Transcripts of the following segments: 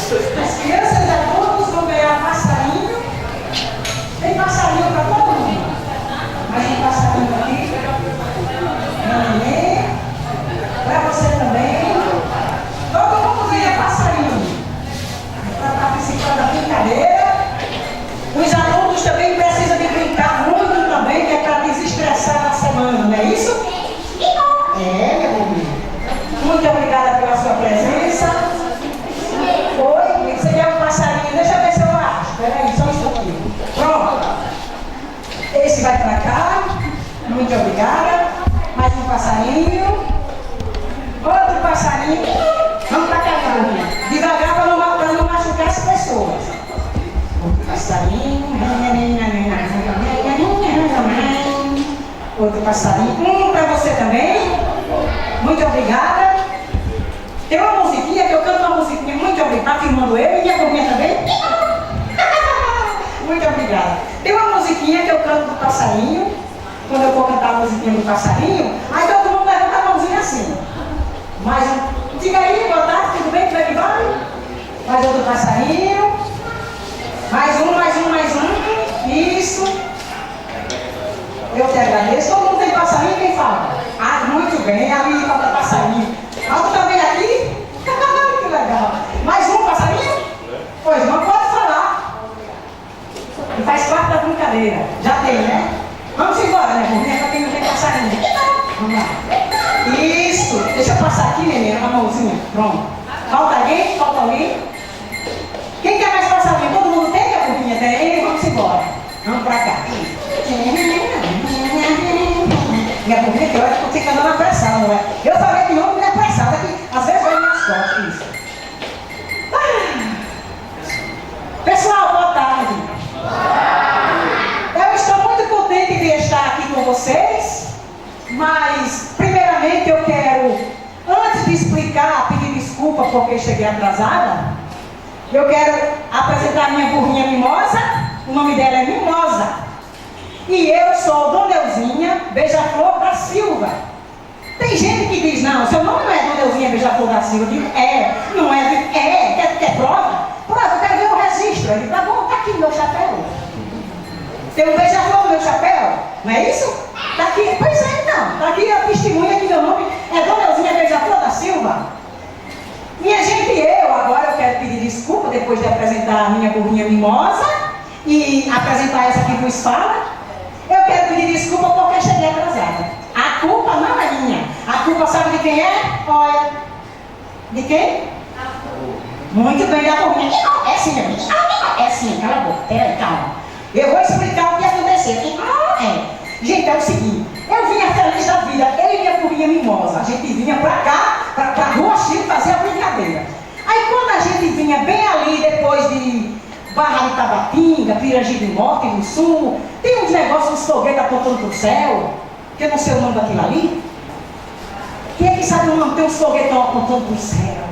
As crianças adultos vão ganhar passarinho. Tem passarinho para todo mundo. Mas tem passarinho aqui. Neném. Para você também. Todo mundo ganha passarinho. Para participar da brincadeira. Os adultos também precisam de brincar muito também, que é para desestressar na semana, não é isso? É, meu amigo. Muito obrigada pela sua presença. Oi, você quer um passarinho? Deixa eu ver se eu acho. Espera aí, só um pouquinho. Pronto. Esse vai para cá. Muito obrigada. Mais um passarinho. Outro passarinho. Vamos para cá, Carolina. Devagar para não machucar as pessoas. Outro passarinho. Outro passarinho. Um para você também. Muito obrigada. Tem uma musiquinha que eu canto uma musiquinha muito obrigada. Está filmando eu e minha burrinha também? Muito obrigada. Tem uma musiquinha que eu canto do passarinho. Quando eu for cantar a musiquinha do passarinho, aí todo mundo levanta a mãozinha assim. Mais um. Diga aí, boa tarde, tudo bem? Como é que vai? Mais outro passarinho. Mais um, mais um, mais um. Isso. Eu te agradeço. Todo mundo tem passarinho, quem fala? Ah, muito bem, ali falta passarinho. Alto também aqui? Que legal. Mais um passarinho? Pois não, pode falar. E faz parte da brincadeira. Já tem, né? Vamos embora, né? Porque para quem não tem passarinho. Vamos lá. Isso. Deixa eu passar aqui, neném, na mãozinha. Pronto. Falta alguém? Falta alguém? Quem quer mais passarinho? Todo mundo tem, a burrinha tem? Vamos embora. Vamos pra cá. Minha burrinha que olha, fica dando a pressão, não é? Eu falei que não me dá pressão, daqui, às vezes vai minhas costas, isso. Pessoal, boa tarde. Eu estou muito contente de estar aqui com vocês, mas, primeiramente, eu quero, antes de explicar, pedir desculpa porque cheguei atrasada, eu quero apresentar a minha burrinha Mimosa. O nome dela é Mimosa. E eu sou Dona Euzinha Beija-Flor da Silva. Tem gente que diz, não, seu nome não é Dona Euzinha Beija-Flor da Silva. Eu digo, não é, quer prova? Prova, eu quero ver o registro. Ele tá bom, tá aqui o meu chapéu. Tem um beija-flor no meu chapéu, não é isso? Tá aqui, pois é, então, tá aqui a testemunha que meu nome é Dona Euzinha Beija-Flor da Silva. Minha gente, agora eu quero pedir desculpa depois de apresentar a minha burrinha Mimosa e apresentar essa que vos fala. Eu quero pedir desculpa porque cheguei atrasada. A culpa não é minha. A culpa sabe de quem é? Olha. De quem? Muito bem, da burrinha. É sim, minha amiga. É sim, cala a boca. Peraí, calma. Eu vou explicar o que aconteceu. Gente, é o seguinte. Eu vinha feliz da vida. Eu e minha burrinha Mimosa. A gente vinha pra cá, pra Rua Chico, fazer a brincadeira. Aí quando a gente vinha bem ali, depois de Barra de Tabatinga, Pirangi do Norte, no Sul, tem uns negócios, uns foguetes apontando pro céu, que eu não sei o nome daquilo ali. Quem é que sabe o nome? Tem uns foguetão apontando pro céu.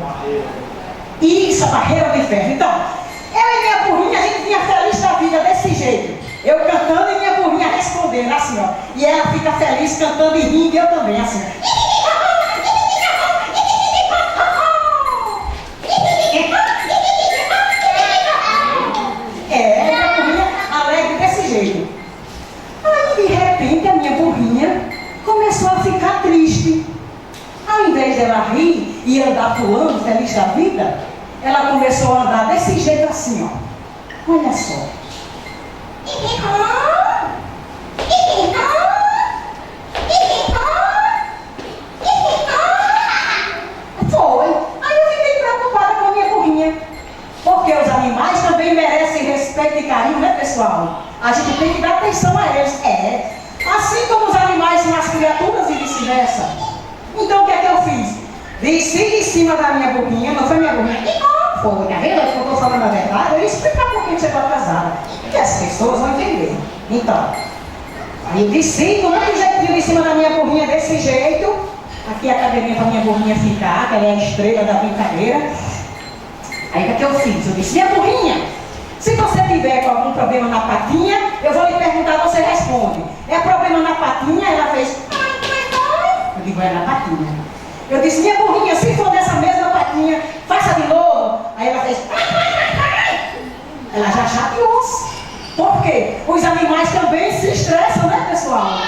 Isso, a barreira do inferno. Então, eu e minha burrinha, a gente vinha feliz da vida desse jeito. Eu cantando e minha burrinha respondendo, assim, ó. E ela fica feliz cantando e rindo, e eu também, assim, ó. Minha burrinha alegre desse jeito. Aí, de repente, a minha burrinha começou a ficar triste. Ao invés dela rir e andar pulando, feliz da vida, ela começou a andar desse jeito assim, ó. Olha só. Foi. Aí eu fiquei preocupada com a minha burrinha. Porque os animais também merecem respeito e carinho, né, pessoal? A gente tem que dar atenção a eles. Assim como os animais são as criaturas e vice-versa. Então o que é que eu fiz? Desci em cima da minha burrinha, não foi minha burrinha? Foi, tá vendo? Eu estou falando a verdade, eu ia explicar por que chegou atrasada. Porque as pessoas vão entender. Então, aí eu desci com muito jeitinho em cima da minha burrinha desse jeito. Aqui a cadeirinha para minha burrinha ficar, que ela é a estrela da brincadeira. Aí o que eu fiz? Eu disse, minha burrinha, se você tiver com algum problema na patinha, eu vou lhe perguntar, você responde. É problema na patinha? Ela fez, eu digo, é na patinha. Eu disse, minha burrinha, se for dessa mesma patinha, faça de novo. Aí ela fez, Porque os animais também se estressam, né, pessoal?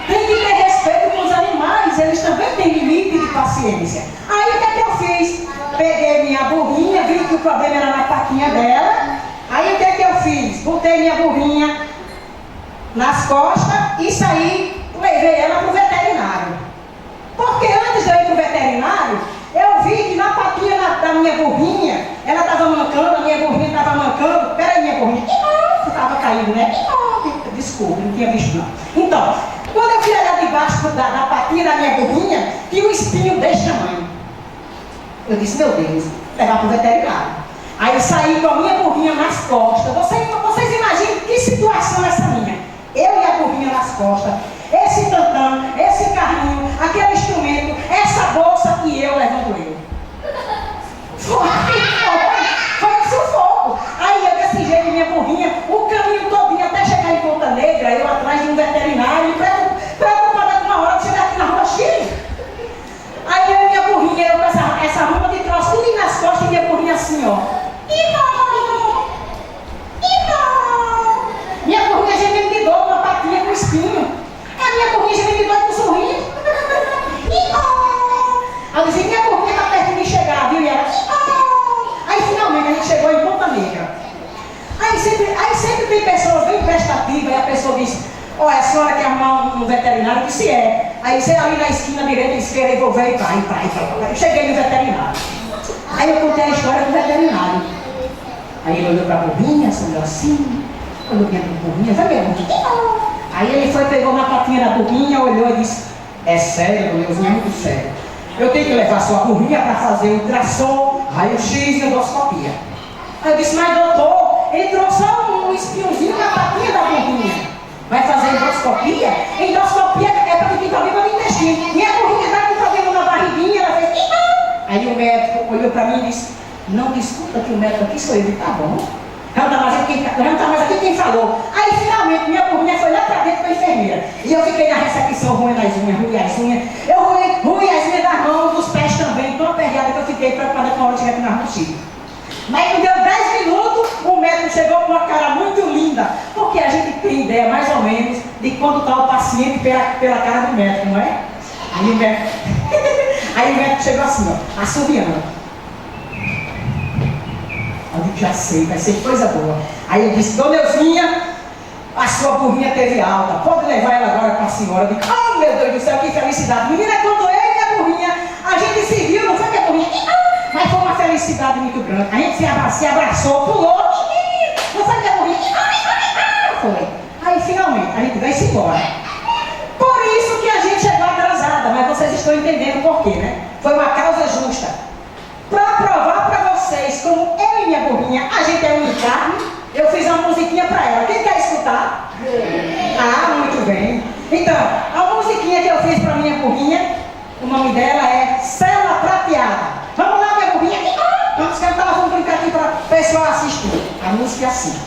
Tem que ter respeito com os animais, eles também têm limite de paciência. Aí o que é que eu fiz? Peguei minha burrinha, vi que o problema era na patinha dela. Aí o que é que eu fiz? Botei minha burrinha nas costas e saí, levei ela para o veterinário. Porque antes de eu ir para o veterinário, eu vi que na patinha da minha burrinha, ela estava mancando, a minha burrinha estava mancando. Peraí, minha burrinha, estava caindo, né? Desculpa, não tinha visto não. Então, quando eu fui olhar debaixo da patinha da minha burrinha, tinha um espinho desse tamanho. Eu disse, meu Deus, levar para o veterinário. Aí eu saí com a minha burrinha nas costas. Vocês imaginam que situação é essa minha? Eu e a burrinha nas costas, esse tantão, esse carrinho, aquele instrumento, essa bolsa e eu levando ele. Foi um sufoco. Aí eu desse jeito, minha burrinha, o caminho todinho até chegar em Ponta Negra, eu atrás de um veterinário, preocupada com uma hora de chegar aqui na rua cheia. Aí eu e minha burrinha, eu com essa roupa de troço, tudo nas costas e minha burrinha assim, ó. Minha burrinha gemendo de dor, uma patinha com espinho. A minha burrinha gemendo de dor com um sorriso. Aí eu disse, minha burrinha está perto de me chegar, viu? E ela, aí finalmente a gente chegou em Ponta Negra. Aí sempre tem pessoas bem prestativas, e a pessoa diz, ó, a senhora quer arrumar um veterinário? Eu disse, é. Aí você ali na esquina, direita e esquerda, e vou ver e vai. Eu cheguei no veterinário. Aí eu contei a história do veterinário. Aí ele olhou para a burrinha, olhou assim, olhou para a burrinha, vai ver a burrinha. Aí ele foi, pegou uma patinha da burrinha, olhou e disse, é sério, Neuzinho, é muito sério. Eu tenho que levar sua burrinha para fazer ultrassom, raio-x e endoscopia. Aí eu disse, mas doutor, entrou só um espinhozinho na patinha da burrinha. Vai fazer endoscopia? Endoscopia é para quem tem problema no intestino. Minha burrinha está com problema na barriguinha, ela fez. Aí o médico olhou para mim e disse, não discuta que o médico aqui sou eu. Ele, tá bom. Já não está mais aqui quem falou. Aí finalmente minha burrinha foi lá para dentro para a enfermeira. E eu fiquei na recepção roendo as unhas, ruí as unhas. Eu ruí as unhas das mãos, dos pés também, tão aperreada que eu fiquei preocupada com a hora de chegar aqui na rua. Mas não deu 10 minutos, o médico chegou com uma cara muito linda, porque a gente tem ideia mais ou menos de quando está o paciente pela cara do médico, não é? Aí o médico chegou assim, ó, assobiando. Eu digo, já sei, vai ser coisa boa. Aí eu disse, dona Euzinha, a sua burrinha teve alta, pode levar ela agora para a senhora. Eu digo, oh meu Deus do céu, que felicidade. Menina, quando eu e a burrinha, a gente se viu, não foi que a burrinha... Mas foi uma felicidade muito grande. A gente se abraçou, pulou. Não foi que a burrinha... Foi. Aí finalmente a gente vai-se embora. Por isso que a gente chegou atrasada, mas vocês estão entendendo por quê, né? Foi uma causa justa. Para provar para vocês como eu e minha burrinha, a gente é unicarne, eu fiz uma musiquinha para ela. Quem quer escutar? Ah, muito bem. Então, a musiquinha que eu fiz para minha burrinha, o nome dela é Célula Prateada. Vamos lá, minha burrinha. Vamos cantar, vamos brincar aqui para o pessoal assistir. A música é assim.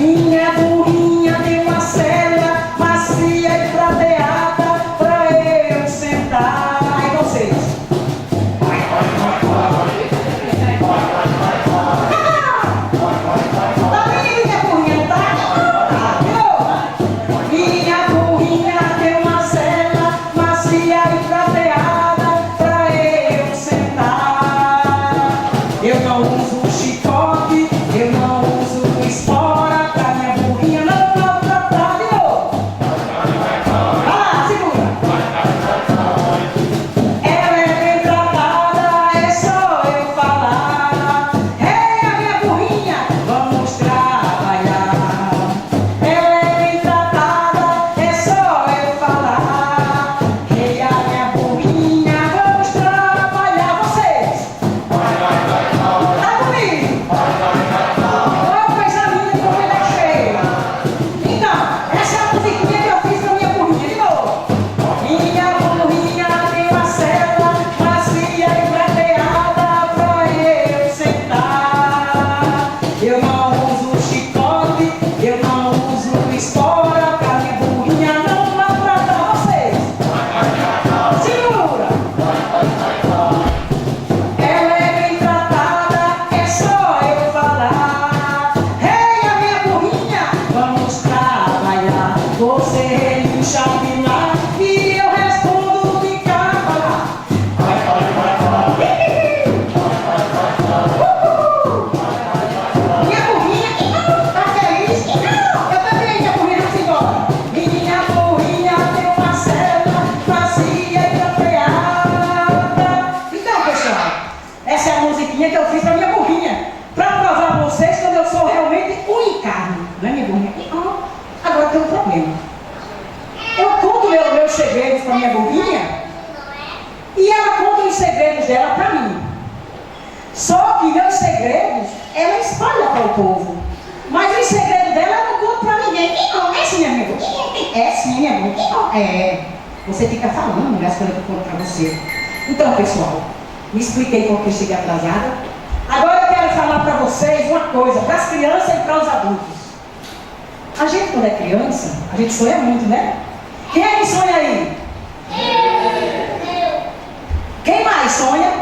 Minha burrinha tem uma célula unha e carne, não é minha burrinha? Agora tem um problema. Eu conto meus segredos para minha burrinha e ela conta os segredos dela para mim. Só que meus segredos ela espalha para o povo. Mas os segredos dela eu não conto para ninguém. É sim, minha burrinha. É sim, minha burrinha. É. Você fica falando as coisas que eu conto para você. Então, pessoal, me expliquei porque eu cheguei atrasada. Agora eu quero falar para vocês uma coisa, para as crianças e para os adultos. A gente, quando é criança, a gente sonha muito, né? Quem é que sonha aí? Quem mais sonha?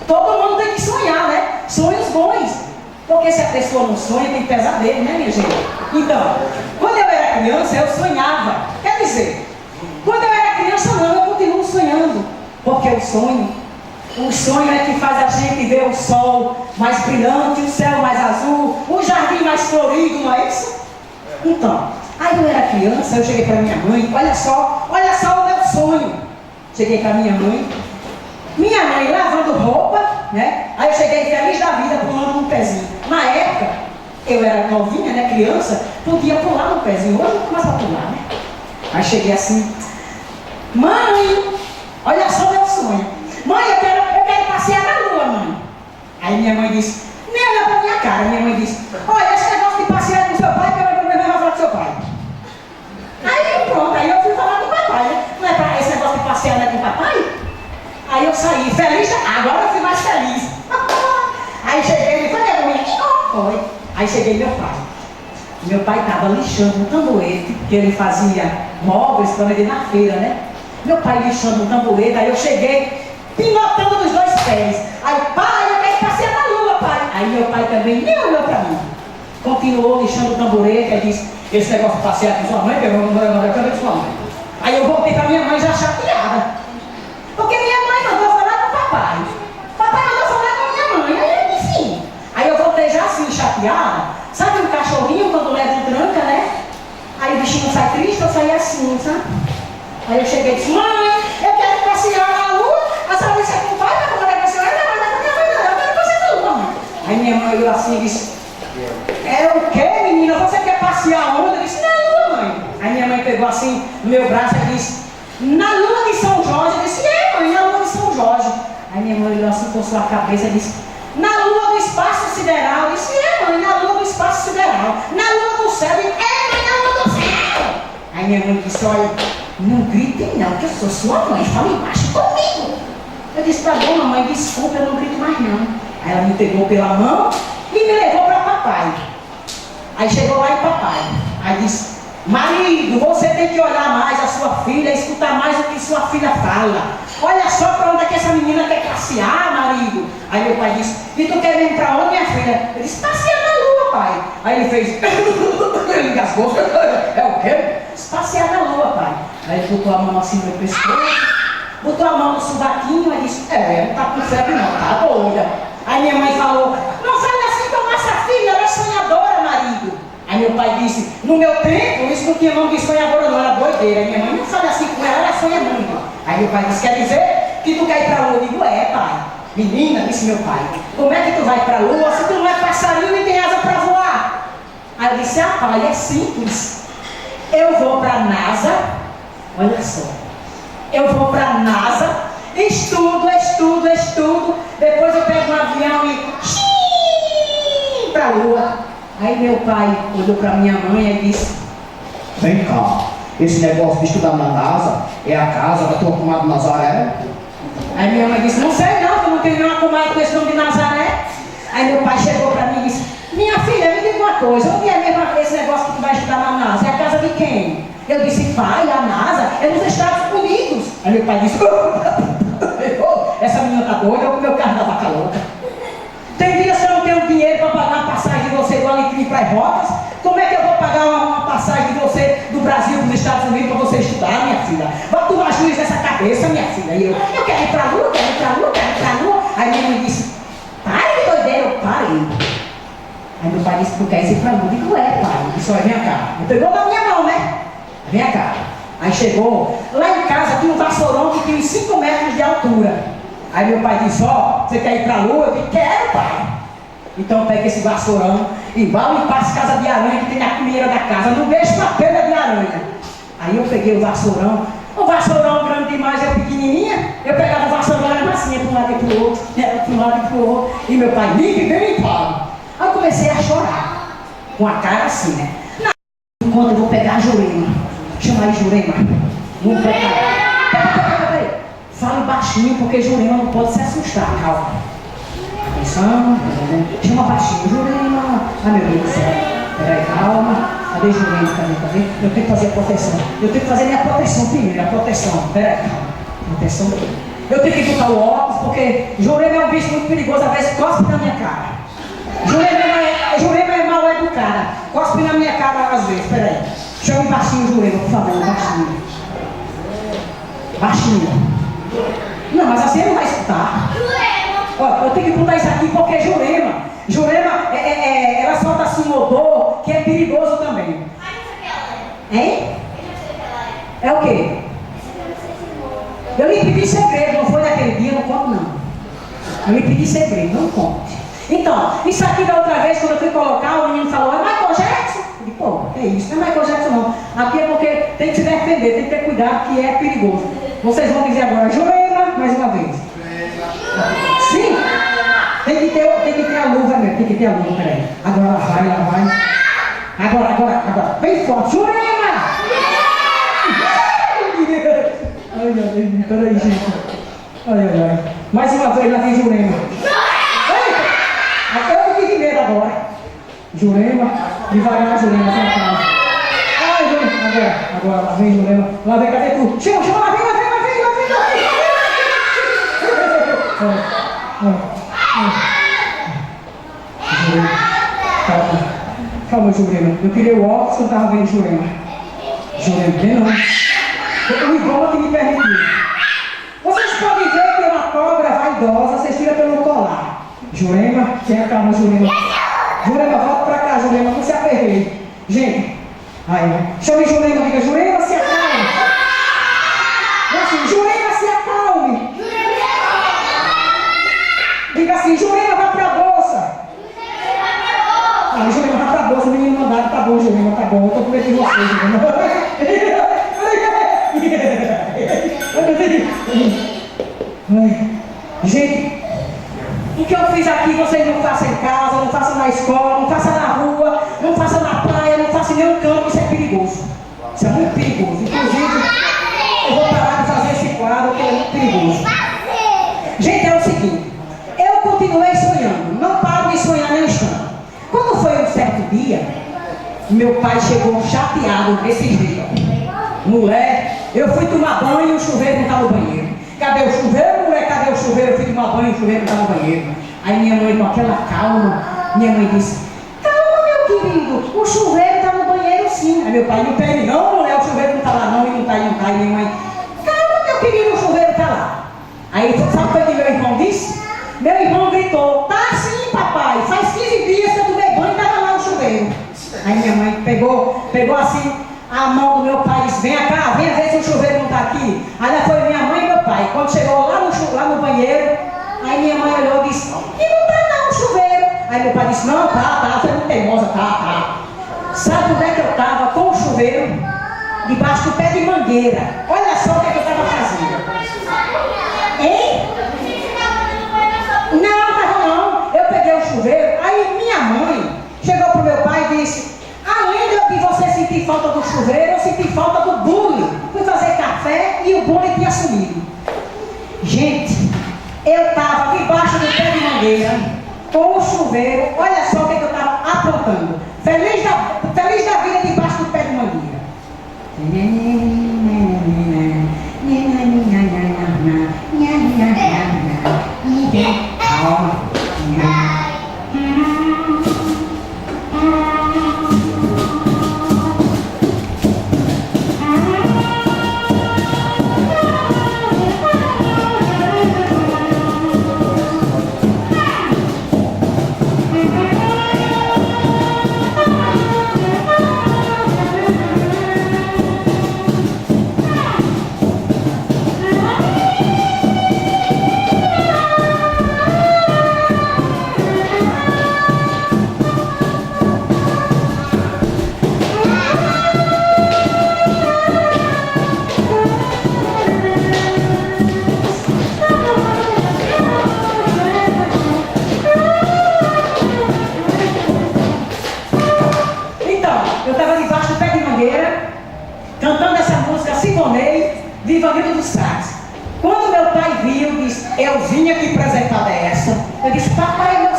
Todo mundo tem que sonhar, né? Sonhos bons. Porque se a pessoa não sonha, tem pesadelo, né, minha gente? Então, quando eu era criança, eu sonhava. Quer dizer, quando eu era criança, não, eu continuo sonhando. Porque o sonho é que faz a gente ver o sol mais brilhante, o céu mais azul, o jardim mais florido, não é isso? Então, aí eu era criança, eu cheguei para minha mãe, olha só o meu sonho. Cheguei para minha mãe lavando roupa, né? Aí eu cheguei feliz da vida, pulando no pezinho. Na época, eu era novinha, né, criança, podia pular no pezinho. Hoje eu não começo a pular, né? Aí cheguei assim, mãe, olha só o meu sonho. Mãe, eu quero passear na lua, mãe. Aí minha mãe disse, nem olha pra minha cara. Minha mãe disse, olha, esse negócio de passear com seu pai, que eu vou falar com seu pai. Aí pronto, aí eu fui falar com o papai, né? Não é pra esse negócio de passear, não é com o papai? Aí eu saí, feliz, agora eu fui mais feliz. Aí cheguei, foi minha mãe, foi. Aí cheguei meu pai. Meu pai estava lixando um tamborete, porque ele fazia móveis para vender na feira, né? Meu pai lixando um tamborete, aí eu cheguei, pinotando nos dois pés. Aí, pai, eu quero passear na lua, pai. Aí meu pai também nem olhou para mim. Continuou lixando o tamborete, aí disse, esse negócio de passear com sua mãe, que eu não com sua mãe. Aí eu voltei para minha mãe já chateada. Porque minha mãe mandou falar com o papai. Papai mandou falar com minha mãe. Aí, enfim. Aí eu voltei já assim, chateada. Sabe um cachorrinho quando leva um tranca, né? Aí o bichinho sai triste, eu saí assim, sabe? Aí eu cheguei e disse, mãe, eu quero passear na lua. A senhora disse que não vai, mas quando é que a senhora não vai com minha mãe, não. Eu quero passear na lua, mãe. Aí minha mãe olhou assim e disse, é o quê, menina? Você quer passear onde? Eu disse, na lua, mãe. Aí minha mãe pegou assim no meu braço e disse, na lua de São Jorge. Eu disse, mãe, na lua de São Jorge. Aí minha mãe olhou assim, coçou a cabeça e disse, na lua do espaço sideral. Eu disse, mãe, na lua do espaço sideral. Na lua do céu. Eu disse, mãe, na lua do céu. Aí minha mãe disse, olha, não gritem não, que eu sou sua mãe, fala embaixo comigo. Eu disse, tá bom, mamãe, desculpa, eu não grito mais não. Aí ela me pegou pela mão e me levou para papai. Aí chegou lá em papai. Aí disse, marido, você tem que olhar mais a sua filha, escutar mais o que sua filha fala. Olha só para onde é que essa menina quer passear, marido. Aí meu pai disse, e tu quer vir para onde, minha filha? Eu disse, passear na lua, pai. Aí ele fez, ele engasgou, é o quê? Passear na lua, pai. Aí ele botou a mão assim no meu pescoço, botou a mão no subaquinho e disse, não tá com febre não, tá doida. Aí minha mãe falou, não fale assim com a nossa filha, ela é sonhadora, marido. Aí meu pai disse, no meu tempo, isso não tinha nome de sonhadora não, era doideira. Aí minha mãe não fala assim com ela sonha muito. Aí meu pai disse, quer dizer que tu quer ir pra lua? Eu digo, pai. Menina, disse meu pai, como é que tu vai pra lua se tu não é passarinho e tem asa pra voar? Aí eu disse, pai, é simples. Eu vou pra NASA, olha só. Eu vou pra NASA, estudo, depois eu pego um avião e pra lua. Aí meu pai olhou para minha mãe e disse, vem cá, esse negócio de estudar na NASA é a casa da tua comadre Nazaré? Aí minha mãe disse, não sei não, que eu não tenho nenhuma comadre com esse nome de Nazaré. Aí meu pai chegou para mim e disse, minha filha, me diga uma coisa, onde é mesmo esse negócio que tu vai estudar na NASA? É a casa de quem? Eu disse, pai, a NASA é nos Estados Unidos. Aí meu pai disse, essa menina tá doida, ou o meu carro da vaca louca. Tem dias que eu não tenho dinheiro para pagar a passagem de você do Alecrim para as Rotas. Como é que eu vou pagar uma passagem de você do Brasil para os Estados Unidos para você estudar, minha filha? Bota uma juiz nessa cabeça, minha filha. E eu quero ir para a lua, quero ir para a lua, quero ir para a lua. Aí minha mãe disse, pare de doideira, eu parei. Aí meu pai disse, tu quer ir para a lua? Eu digo, pai. Ele disse, olha, vem cá. Ele pegou na minha mão, né? Vem cá. Aí chegou, lá em casa tinha um vassourão que tinha uns 5 metros de altura. Aí meu pai disse, você quer ir para a lua? Eu disse, quero, pai. Então eu pego esse vassourão e vou limpar as casas de aranha que tem na primeira da casa. Não deixo uma pedra de aranha. Aí eu peguei o vassourão grande demais, eu pequenininha. Eu pegava o vassourão e era massinha para um lado e para o outro. Era para um lado e para o outro. E meu pai, limpe bem limpado. Aí eu comecei a chorar. Com a cara assim, né? Enquanto eu vou pegar a Jurema. Chama aí Jurema. Vou pegar. Peraí. Fale baixinho, porque Jurema não pode se assustar. Calma. Atenção. Chama baixinho. Jurema. Ai, meu Deus do céu. Peraí, calma. Cadê Jurema? Cadê? Eu tenho que fazer a proteção. Eu tenho que fazer minha proteção primeiro. A proteção. Peraí, calma. Proteção. Eu tenho que botar o óculos, porque Jurema é um bicho muito perigoso. Às vezes cospe na minha cara. Jurema é mal educada. Cospe na minha cara às vezes. Peraí. Chame baixinho, Jurema, por favor. Baixinho. Baixinho. Não, mas assim ele não vai escutar. Ó, eu tenho que botar isso aqui porque Jurema, ela solta assim um odor que é perigoso também. Hein? É o quê? Eu lhe pedi segredo, não foi naquele dia, não conto não. Eu lhe pedi segredo, não conte. Então, isso aqui da outra vez, quando eu fui colocar, o menino falou, é Michael Jackson? Eu disse, pô, é isso, não é Michael Jackson não. Aqui é porque tem que se defender, tem que ter cuidado, que é perigoso. Vocês vão dizer agora, Jurema, mais uma vez. Sim, tem que ter a luva mesmo, tem que ter a luva, peraí. Agora ela vai. Agora, bem forte, Jurema! Ai, peraí, gente. Ai. Mais uma vez, lá vem Jurema. Até eu fiquei de medo agora. Jurema, devagar, Jurema, pra cá. Ai, Jurema, agora, lá vem Jurema. Lá vem, cadê tu? Chama, lá vem. Jurema, calma, Jurema. Eu queria o óculos, eu não estava vendo Jurema. Jurema, vem não. O idioma que me permitiu. Vocês podem ver que é uma cobra vaidosa, vocês tiram pelo colar. Jurema, tenha calma, Jurema. Jurema, volta pra cá, Jurema, não se aperrei. Gente, aí, chame Jurema, diga, Jurema, se acalme. Assim, Jurema, se acalme. Diga assim, Jurema, vai pra bolsa. Ah, Jurema, vai pra bolsa, o menino mandado, tá bom, Jurema, tá bom. Eu tô com medo de você, Jurema. Gente, o que eu fiz aqui vocês não façam em casa, não façam na escola, não façam na rua, não façam na praia, não façam em nenhum campo, isso é perigoso. Isso é muito perigoso. Inclusive, eu vou parar de fazer esse quadro porque é muito perigoso. Gente, é o seguinte, eu continuei sonhando, não paro de sonhar nem instante. Quando foi um certo dia, meu pai chegou chateado desse jeito. Mulher, eu fui tomar banho e o chuveiro não está no banheiro. Cadê o chuveiro, mulher? Cadê o chuveiro? Eu fui tomar banho e o chuveiro não está no banheiro. Aí minha mãe, com aquela calma, minha mãe disse, calma, meu querido, o chuveiro está no banheiro sim. Aí meu pai, não tem não, mulher, o chuveiro não está lá não, e não está. E minha mãe, calma, meu querido, o chuveiro está lá. Aí sabe o que meu irmão disse? Meu irmão gritou, tá sim, papai, faz 15 dias que eu tomei banho e estava lá no chuveiro. Aí minha mãe pegou assim a mão do meu pai e disse, vem cá, vem ver se o chuveiro não está aqui. Aí foi minha mãe e meu pai. Quando chegou lá no banheiro, aí minha mãe olhou e disse, e não está não o chuveiro. Aí meu pai disse, não, tá, você é muito teimosa, tá. Sabe onde é que eu estava com o chuveiro? Debaixo do pé de mangueira. Olha só o que eu estava fazendo. Hein? Não. Eu peguei o chuveiro, aí minha mãe chegou pro meu pai e disse, além de você sentir falta do chuveiro, eu senti falta do bule. Fui fazer café e o bule tinha sumido. Gente, eu estava debaixo do pé de mangueira, com o chuveiro, olha só o que eu estava aprontando. Feliz da vida debaixo do pé de mangueira. Calma.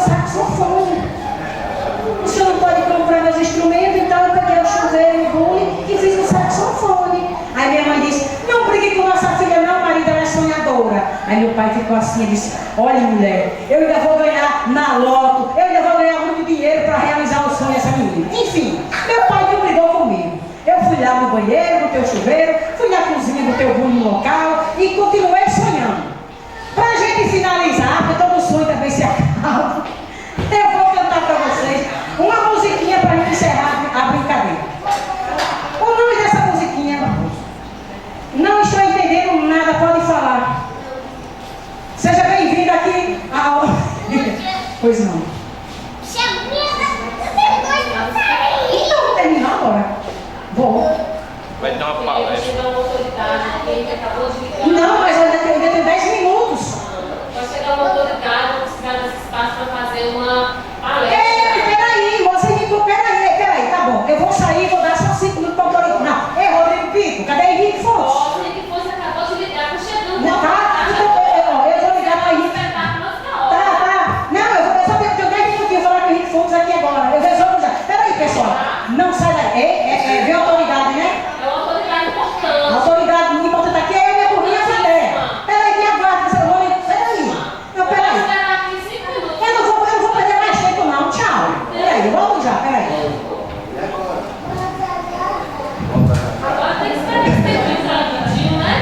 saxofone. O senhor não pode comprar meus instrumentos, então eu peguei o chuveiro e o bule e fiz um saxofone. Aí minha mãe disse, não brigue com nossa filha não, marido, ela é sonhadora. Aí meu pai ficou assim e disse, olha mulher, eu ainda vou ganhar na loto, eu ainda vou ganhar muito dinheiro para realizar o sonho dessa menina. Enfim, meu pai não brigou comigo. Eu fui lá no banheiro, no teu chuveiro, fui na cozinha do teu bule no local e continuei sonhando. Pra gente finalizar, porque todo sonho também se acaba, eu vou cantar para vocês uma musiquinha para gente encerrar a brincadeira. O nome dessa musiquinha, não estou entendendo nada, pode falar. Seja bem-vindo aqui ao... Pois não. Então vou terminar agora. Vou. Vai dar uma palestra. Não, mas eu ainda tenho 10 minutos. Vai chegar uma autoridade, vou precisar desse espaço para fazer uma palestra. Peraí, tá bom. Eu vou sair, vou dar só 5 minutos para autoridade. Não, Rodrigo Pico, cadê Henrique Fontes? Henrique Fontes acabou de ligar, tá chegando. Não, tá? Então, eu vou ligar para Henrique. Tá. Não, eu só tenho 10 minutinhos falar com o Henrique Fontes aqui agora. Eu resolvo já. Peraí, pessoal. Não sai daí. Vê a autoridade, né? É uma autoridade importante. A autoridade importante aqui é a minha burrinha Fadé. Peraí, me aguarda, você não vai. Peraí. Não, peraí. Vou esperar aqui 5 minutos. Eu não vou perder mais tempo, não. Tchau. Peraí, vamos já, peraí. Agora tem que esperar esse tempo entrar rapidinho, né?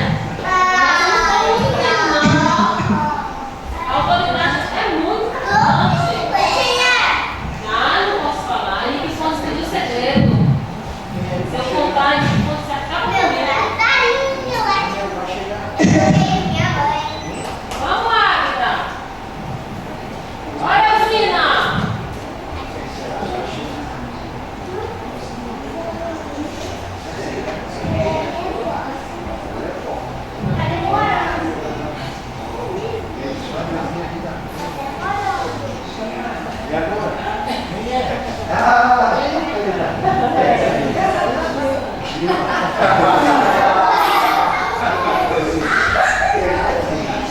Mas não muito tempo, não. A autoridade é muito importante. Ah, não posso falar. Henrique Fontes pediu segredo. Se eu contar, Henrique Fontes acaba comigo. Vamos, Águida. Olha, Zina.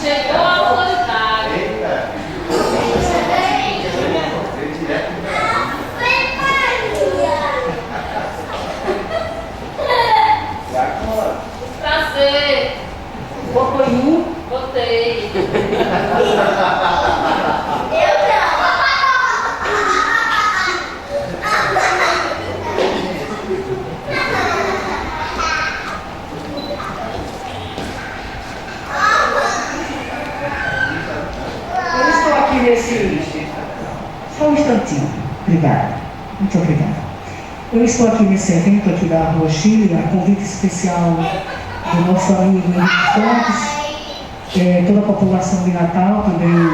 Chegou a autoridade. Prazer. Botou em um. Botei. Eu estou aqui nesse... Só um instantinho. Obrigada. Muito obrigada. Eu estou aqui nesse evento aqui da Rua Chile, a convite especial do nosso amigo Henrique Fontes. Toda a população de Natal também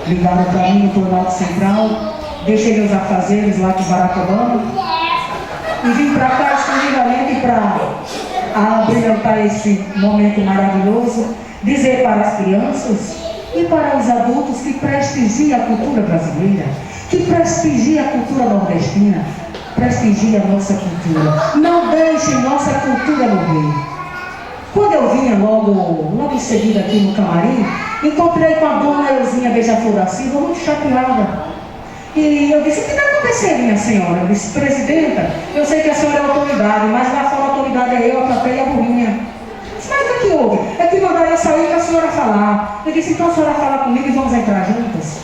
ligaram para mim no Planalto Central. Deixei meus afazeres lá com Barack Obama e vim para cá exclusivamente para brilhantar esse momento maravilhoso, dizer para as crianças e para os adultos que prestigie a cultura brasileira, que prestigie a cultura nordestina, prestigie a nossa cultura. Não deixem nossa cultura morrer. Quando eu vinha logo em seguida aqui no camarim, encontrei com a dona Euzinha Beija-Flor da Silva, muito chateada. E eu disse, o que está acontecendo, minha senhora? Eu disse, presidenta, eu sei que a senhora é autoridade, mas lá fora a autoridade é eu, a plateia e a burrinha. Eu disse, mas o que houve? É que mandaram eu sair para a senhora falar. Eu disse, então a senhora fala comigo e vamos entrar juntas.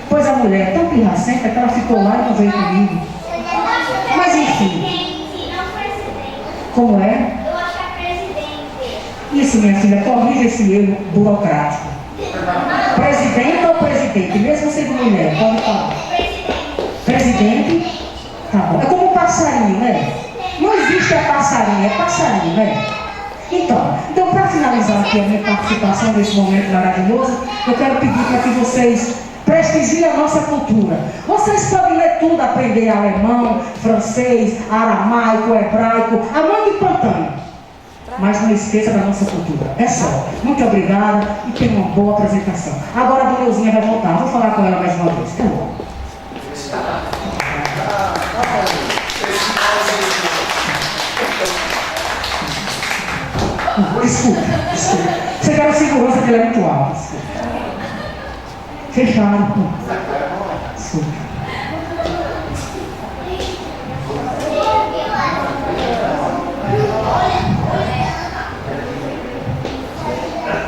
Pois a mulher é tão pirracenta que ela ficou lá e não veio comigo. Mas enfim. Como é? Isso, minha filha, corrija esse erro burocrático. Presidente ou presidente? Mesmo sendo mulher, pode falar. Presidente? Tá bom. É como um passarinho, né? Não existe a passarinho, é passarinho, né? Então para finalizar aqui a minha participação nesse momento maravilhoso, eu quero pedir para que vocês prestigiem a nossa cultura. Vocês podem ler tudo, aprender alemão, francês, aramaico, hebraico, a mãe de pantano. Mas não esqueça da nossa cultura. É só. Muito obrigada e tenha uma boa apresentação. Agora a dona Euzinha vai voltar. Vou falar com ela mais uma vez. Tá bom. Desculpa. Você quer a segurança que ela é muito alta. Fechado. Desculpa.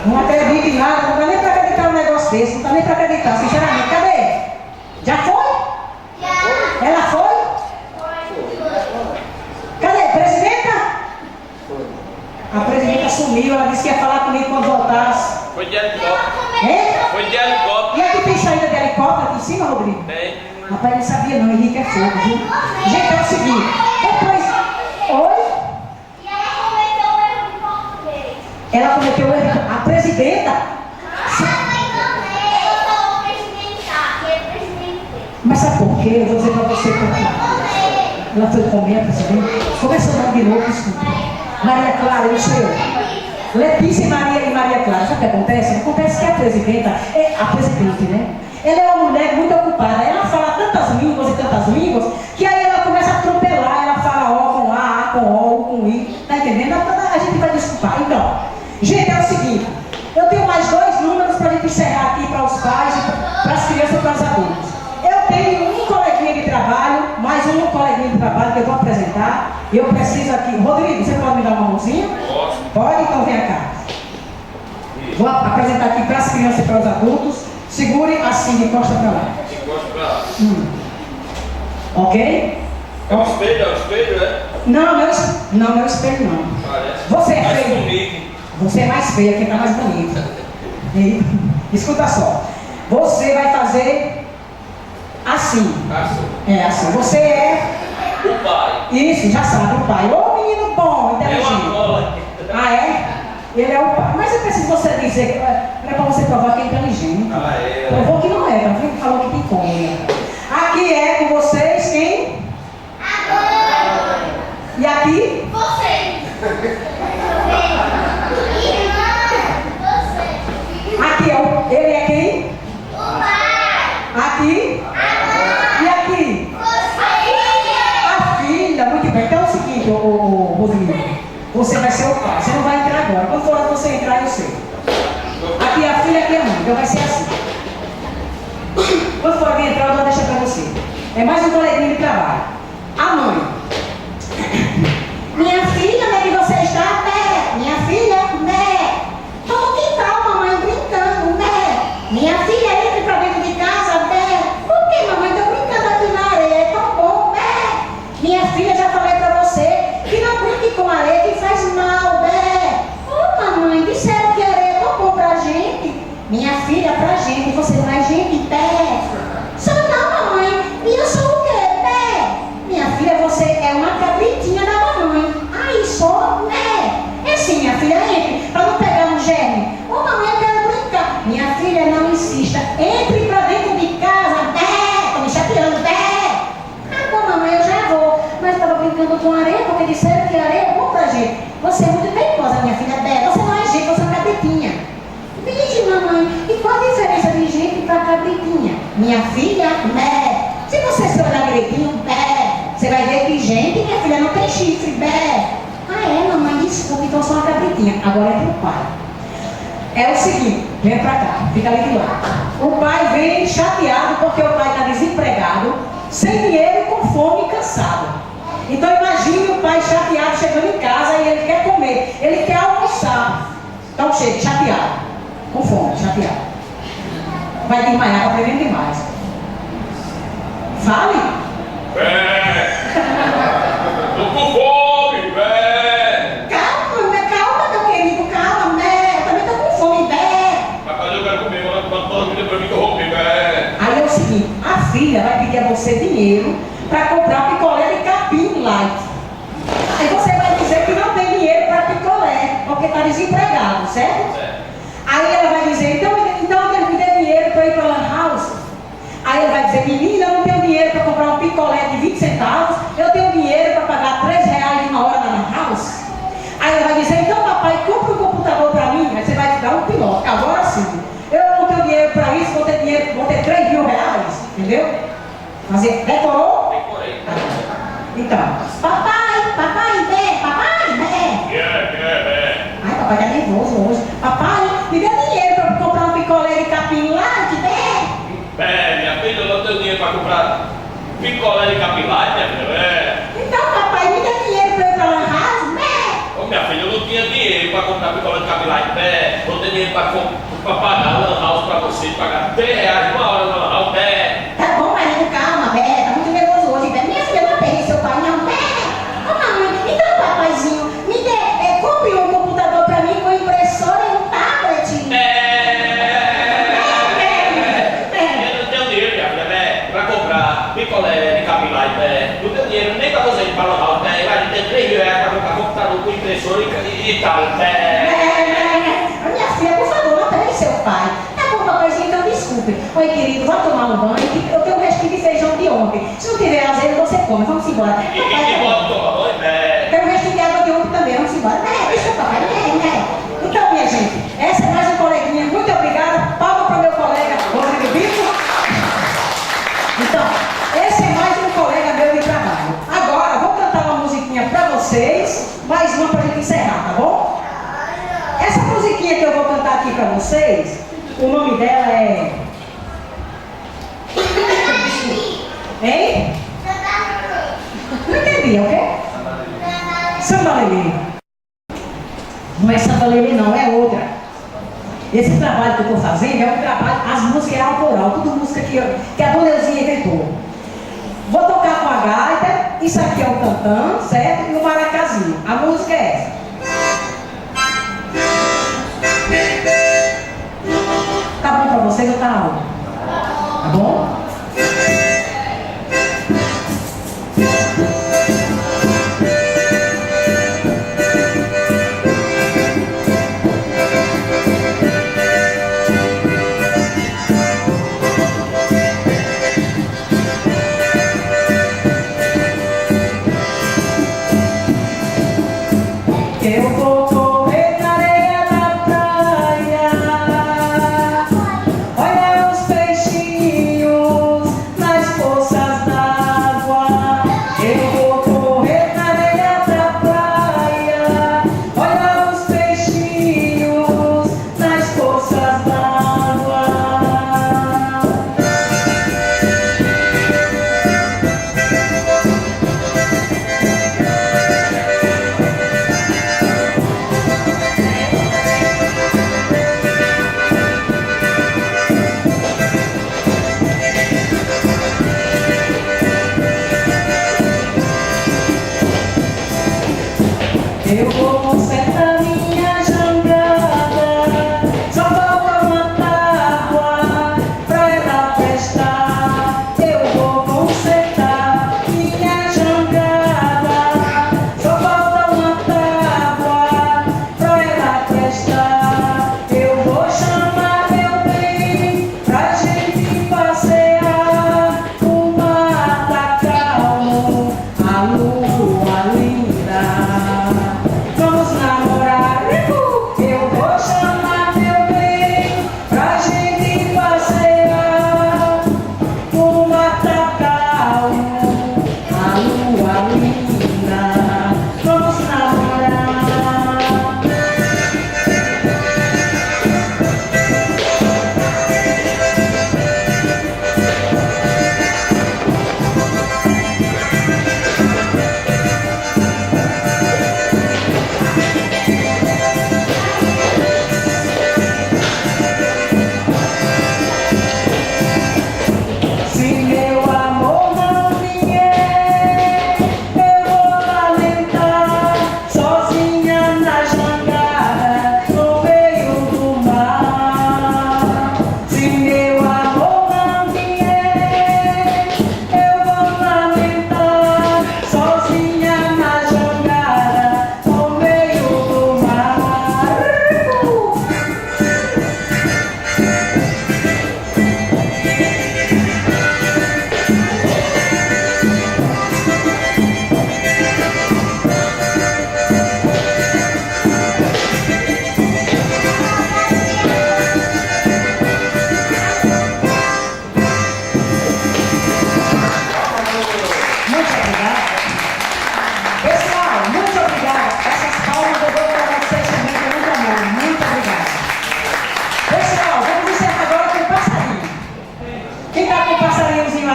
Não acredito em nada, não dá nem para acreditar um negócio desse, não dá nem para acreditar, sinceramente. Cadê? Já foi? Ela foi? Cadê? Presidenta? A presidenta sumiu, ela disse que ia falar comigo quando voltasse. Foi de helicóptero. É? Foi de helicóptero. E aqui tem saída de helicóptero aqui em cima, Rodrigo? Tem. Rapaz, não sabia não, Henrique é fogo, viu? Gente, é o seguinte, depois... Oi? Ela cometeu o erro. A presidenta... Mas sabe por quê? Eu vou dizer pra você por quê. Ela foi comer a presidente. Começou o nome de novo, desculpa. Maria Clara, eu sou eu. Letícia e Maria Clara. Sabe o que acontece? Acontece que a presidenta, a presidente, né? Ela é uma mulher muito ocupada. Ela fala tantas línguas, que aí ela começa a atropelar. Ela fala O com A com O, com I. Tá entendendo? A gente vai desculpar. Então, gente, é o seguinte. Eu tenho mais 2 números para a gente encerrar aqui para os pais, para as crianças e para os adultos. Eu tenho um coleguinha de trabalho, mais um coleguinha de trabalho que eu vou apresentar. Eu preciso aqui. Rodrigo, você pode me dar uma mãozinha? Posso. Pode? Então vem cá. Vou apresentar aqui para as crianças e para os adultos. Segure assim, de costa para lá. Encosta pra lá. Ok? É um espelho, é? Não, meu espelho não. Parece. Você é Mas feio. comigo. Você é mais feia, quem está mais bonito. E, escuta só. Você vai fazer assim. Assim. É assim. Você é. O pai. Isso, já sabe, o pai. Ô menino bom, É uma inteligente. bola. Ah, é? Ele é o pai. Mas eu preciso você dizer, é para você provar que é inteligente. Ah, é. Provou que não é, tá vendo? Falou que tem como. Né? Aqui é com vocês quem? E aqui? Aqui é ele é quem? Aqui? E aqui? A filha, muito bem. Então é o seguinte, ô Rodrigo. Você vai ser o pai. Você não vai entrar agora. Quando for você entrar, eu sei. Aqui é a filha, aqui é a mãe. Então vai ser assim. Quando for alguém entrar, eu vou deixar para você. É mais um coleguinha de trabalho. A mãe. Minha filha, onde é que você está? Né? Minha filha, né? Tô no quintal, mamãe, brincando, né? Minha filha, entre pra dentro de casa, né? Por que, mamãe? Tô brincando aqui na areia, é tão bom, né? Minha filha, já falei pra você que não brinque com areia, que faz mal, né? Ô, mamãe, disseram que areia é tão bom pra gente. Minha filha, pra gente, você não é gente, né? Sou não, mamãe. E eu sou o quê, né? Minha filha, você é uma cabritinha da mamãe. Ai, sou, né? É sim, minha filha, entre, pra não pegar um germe. Ô, mamãe, eu quero brincar. Minha filha, não insista. Entre pra dentro de casa, né? Tô me chateando, né? Ah, bom, mamãe, eu já vou. Mas eu tava brincando com areia, porque disseram que areia é bom pra gente. Você é muito teimosa, minha filha, né? Você não é gente, você é uma cabritinha. Vixe, mamãe, e qual a diferença de gente pra cabritinha? Minha filha, né? Se você se olhar direitinho, né? Você vai ver que gente, minha filha, não tem chifre, né? Ah, é, mamãe, desculpa, então eu sou uma cabritinha. Agora é pro pai. É o seguinte, vem pra cá, fica ali de lado. O pai vem chateado porque o pai está desempregado, sem dinheiro, com fome e cansado. Então imagine o pai chateado chegando em casa e ele quer comer, ele quer almoçar. Então chega, chateado, com fome, chateado. Vai desmaiar, tá bebendo demais. Fale. Tô com fome, velho. Calma, meu querido, calma, né? Eu também tô com fome, né? Rapaz, eu quero comer, mas não comida pra mim que eu vou comer, velho. Aí é o seguinte, a filha vai pedir a você dinheiro para comprar picolé de capim light. Aí você vai dizer que não tem dinheiro para picolé, porque está desempregado, certo? Aí ela vai dizer, então me dê dinheiro para ir para a Lan House. Aí ele vai dizer, menina, eu não tenho dinheiro para comprar um picolé de 20 centavos, eu tenho dinheiro para pagar R$3 de uma hora na Lan House. Aí ele vai dizer, então papai, compra um computador para mim. Aí você vai te dar um piloto. Agora sim, eu não tenho dinheiro para isso, vou ter dinheiro, vou ter R$3.000, entendeu? Fazer, decorou? Decorei. Então, papai, né? Ai, papai tá nervoso hoje. Papai, me dê dinheiro para comprar um picolé de capim light, né? Minha filha, eu não tenho dinheiro pra pra comprar picolé de capilar, minha filha. É. Então, papai, me dá dinheiro para eu ir para Lan House? Ô, minha filha, eu não tinha dinheiro para comprar picolé de capilar em pé. Não tenho dinheiro para pagar a Lan House para você, pagar R$10 uma hora na Lan House, pé. Tá bom, marido, calma, Bé, tá muito nervoso hoje, Bé. Minha filha, não aperrei seu pai, não, Bé. Ô, mamãe, então, papaizinho, me dê, compre um computador pra mim com impressora e um tablet. Eu não tenho dinheiro, minha filha, pé, para comprar picolé de capilar em pé. Não tenho dinheiro nem para você ir para a Lan House, pé. Vai ter R$3.000 para comprar computador com impressora e tablet, pé. Minha filha, por favor, não aperrei seu pai. Tá bom, papaizinho, então desculpe. Oi, querido, vá tomar um banho, que eu tenho um restinho de feijão de ontem. Se não tiver azedo, você come. Vamos embora. E bota tomar banho, pé. Tem um restinho de água de ontem também. Vamos embora. Deixa o papai. Então, minha gente, essa é mais um coleguinha. Muito obrigada. Palma para o meu colega Rodrigo Bico. Então, esse é mais um colega meu de trabalho. Agora, vou cantar uma musiquinha para vocês. Mais uma para a gente encerrar, tá bom? Essa musiquinha que eu vou cantar aqui para vocês, o nome dela é... Hein? Não entendi, é o quê? Samba Lelê. Não é Samba Lelê não, é outra. Esse trabalho que eu estou fazendo é um trabalho, as músicas é autoral, tudo música que a Dona Euzinha inventou. Vou tocar com a gaita, isso aqui é o tantã, certo? E o maracazinho. A música é essa. Tá bom pra vocês ou tá alto? Tá bom? Eu vou correr na areia da praia, olha os peixinhos nas poças d'água. Eu vou correr na areia da praia, olha os peixinhos nas poças d'água.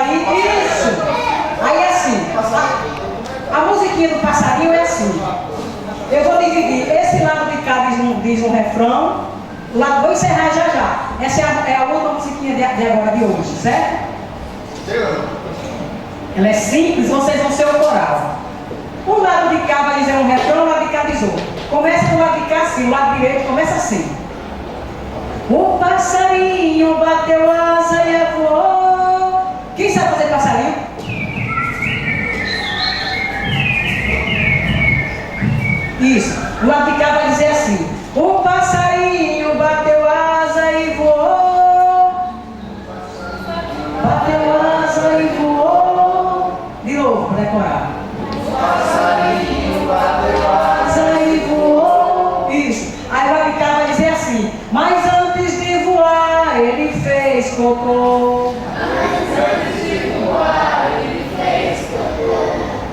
Aí, isso. Aí é assim. A musiquinha do passarinho é assim. Eu vou dividir. Esse lado de cá diz um refrão. O lado vou encerrar já já. Essa é a outra musiquinha de agora de hoje, certo? Ela é simples, vocês vão ser o coral. O lado de cá vai dizer um refrão, o lado de cá diz outro. Começa com o lado de cá assim, o lado direito começa assim. O passarinho bateu asa e voou. Quem sabe fazer passarinho? Isso. O lado de cá vai dizer assim. O passarinho bateu asa e voou. Bateu asa e voou. De novo, para decorar. O passarinho bateu asa e voou. Isso. Aí o lado de cá vai dizer assim. Mas antes de voar, ele fez cocô.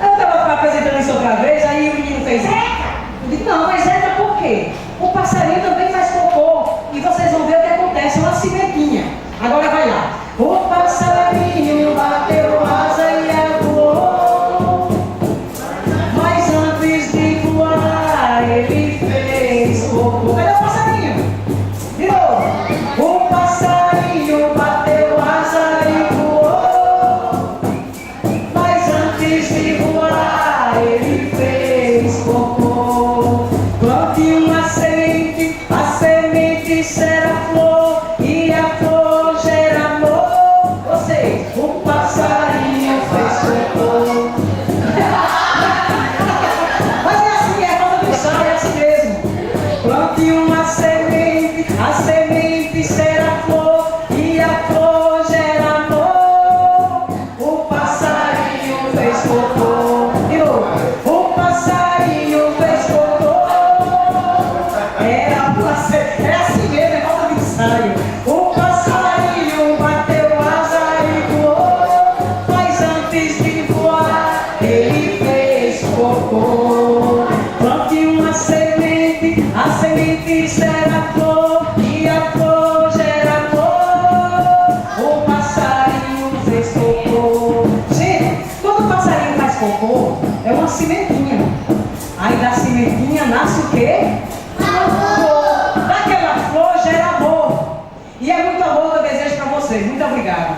Eu estava apresentando isso outra vez, aí o menino fez eca. Eu disse, não, mas eca por quê? O passarinho também faz cocô. E vocês vão ver o que acontece, uma cimentinha. Agora vai lá. O passarinho bateu asa e voou. Mas antes de voar, ele fez cocô. Cadê o passarinho? De novo. O passarinho bateu asa e voou. Mas antes de voar, ele fez cocô. Plante uma semente, a semente será flor, e a flor gera amor. Vocês, o passarinho fez cocô. Mas é assim, é roda do chão, é assim mesmo. Plante uma semente, a semente será flor, e a flor gera amor. O passarinho fez cocô. De novo. O passarinho fez cocô. É assim mesmo, é roda de ensaio. O passarinho bateu asa e voou. Mas antes de voar, ele fez cocô. Plante uma semente, a semente será flor, e a flor gera amor. O passarinho fez cocô. Gente, quando o passarinho faz cocô, é uma cimentinha. Aí da cimentinha nasce o quê? Amor. Daquela flor gera amor. E é muito amor que eu desejo para vocês. Muito obrigado.